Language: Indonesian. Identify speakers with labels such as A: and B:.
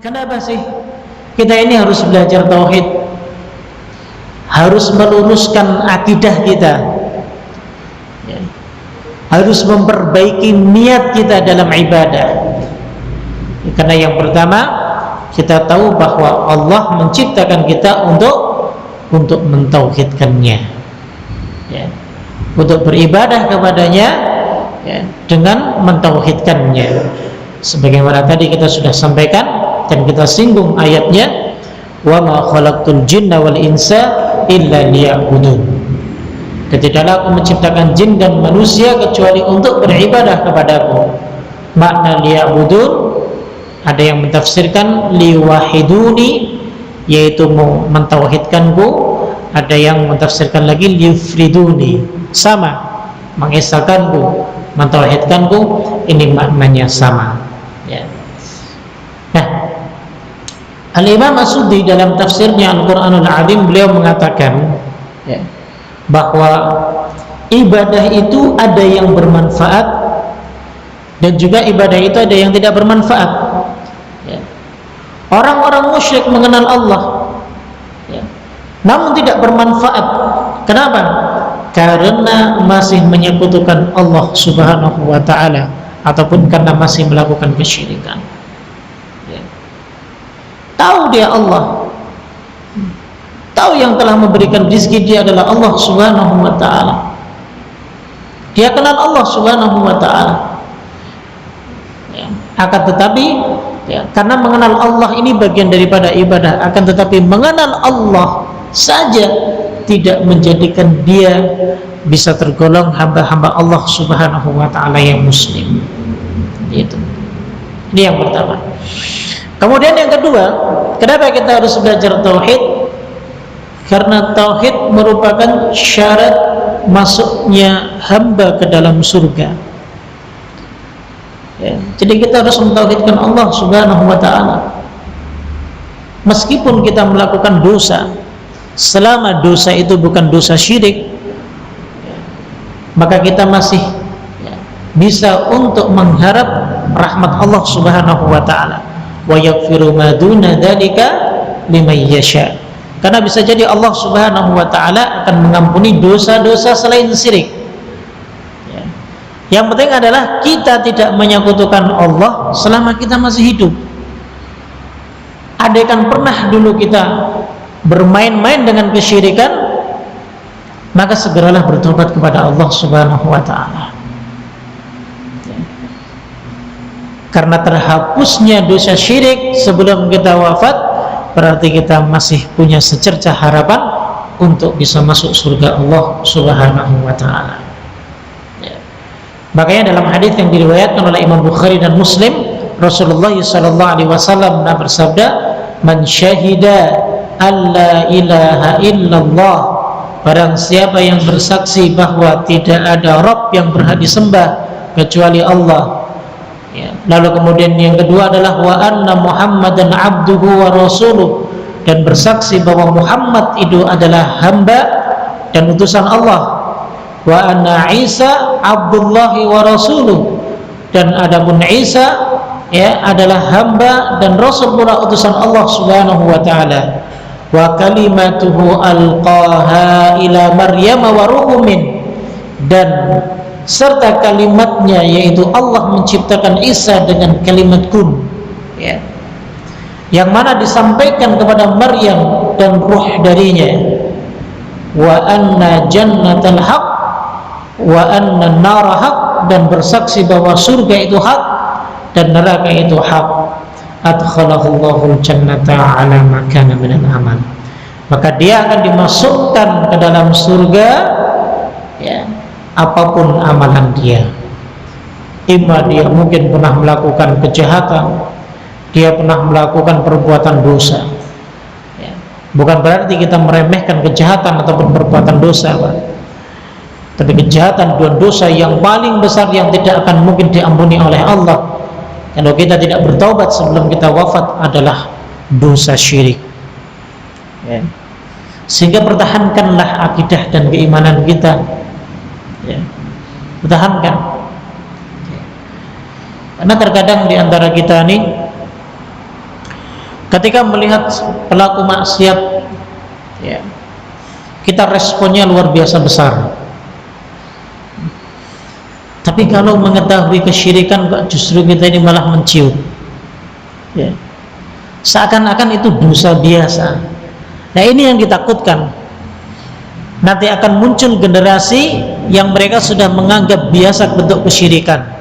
A: Kenapa sih kita ini harus belajar tauhid, harus meluruskan akidah kita, harus memperbaiki niat kita dalam ibadah? Karena yang pertama, kita tahu bahwa Allah menciptakan kita untuk mentauhidkannya, untuk beribadah kepadanya dengan mentauhidkannya. Sebagaimana tadi kita sudah sampaikan dan kita singgung ayatnya, wa ma khalaqtul jinna wal insa illa liya'budun. Tidaklah aku menciptakan jin dan manusia kecuali untuk beribadah kepadaku. Makna liya'budun, ada yang mentafsirkan liwahiduni, yaitu mentauhidkanku. Ada yang mentafsirkan lagi liyufriduni, sama, mengesahkanku, mentauhidkanku. Ini maknanya sama, ya. Nah, Al-Imam As-Suddi dalam tafsirnya Al-Quranul Azim, beliau mengatakan bahwa ibadah itu ada yang bermanfaat dan juga ibadah itu ada yang tidak bermanfaat. Orang-orang musyrik mengenal Allah, namun tidak bermanfaat. Kenapa? Karena masih menyekutukan Allah Subhanahu wa ta'ala, ataupun karena masih melakukan kesyirikan. Tahu dia Allah, tahu yang telah memberikan rezeki dia adalah Allah Subhanahu wa ta'ala, dia kenal Allah Subhanahu wa ta'ala, akan tetapi karena mengenal Allah ini bagian daripada ibadah, akan tetapi mengenal Allah saja tidak menjadikan dia bisa tergolong hamba-hamba Allah Subhanahu wa ta'ala yang muslim. Itu. Ini yang pertama. Kemudian yang kedua, kenapa kita harus belajar tauhid? Karena tauhid merupakan syarat masuknya hamba ke dalam surga. Jadi kita harus mentauhidkan Allah Subhanahu wa ta'ala. Meskipun kita melakukan dosa, selama dosa itu bukan dosa syirik, maka kita masih bisa untuk mengharap rahmat Allah Subhanahu wa ta'ala. Wa yaghfiru ma duna dzalika liman yasha. Karena bisa jadi Allah Subhanahu wa ta'ala akan mengampuni dosa-dosa selain syirik. Yang penting adalah kita tidak menyekutukan Allah selama kita masih hidup. Andaikan pernah dulu kita bermain-main dengan kesyirikan, maka segeralah bertobat kepada Allah Subhanahu wa ta'ala. Karena terhapusnya dosa syirik sebelum kita wafat, berarti kita masih punya secercah harapan untuk bisa masuk surga Allah Subhanahu wa ta'ala. Makanya dalam hadis yang diriwayatkan oleh Imam Bukhari dan Muslim, Rasulullah sallallahu alaihi wasallam bersabda, "Man syahida alla ilaha illallah," barang siapa yang bersaksi bahwa tidak ada Rabb yang berhak disembah kecuali Allah. Lalu kemudian yang kedua adalah wa anna Muhammadan abduhu wa rasuluh, dan bersaksi bahwa Muhammad itu adalah hamba dan utusan Allah. Wa anna Isa abdullahi wa rasuluh, dan adapun Isa adalah hamba dan rasul pula utusan Allah Subhanahu wa ta'ala. Wa kalimatuhu alqaha ila Maryam wa ruhum min, dan serta kalimatnya, yaitu Allah menciptakan Isa dengan kalimat kun, yang mana disampaikan kepada Maryam dan ruh darinya. Wa anna jannatal haq wa anna nara haq, dan bersaksi bahwa surga itu hak dan neraka itu hak. Adkhalahullahu jannata ala ma kana minal amal, maka dia akan dimasukkan ke dalam surga apapun amalan dia. Imma dia mungkin pernah melakukan kejahatan, dia pernah melakukan perbuatan dosa. Bukan berarti kita meremehkan kejahatan ataupun perbuatan dosa, Pak. Tapi kejahatan dan dosa yang paling besar yang tidak akan mungkin diampuni oleh Allah kalau kita tidak bertaubat sebelum kita wafat adalah dosa syirik. Sehingga pertahankanlah akidah dan keimanan kita. Pertahankan. Karena terkadang di antara kita ini Ketika melihat pelaku maksiat, ya, kita responnya luar biasa besar. Tapi kalau mengetahui kesyirikan, justru kita ini malah menciut, ya. Seakan-akan itu dosa biasa. Nah, ini yang ditakutkan. Nanti akan muncul generasi yang mereka sudah menganggap biasa bentuk kesyirikan.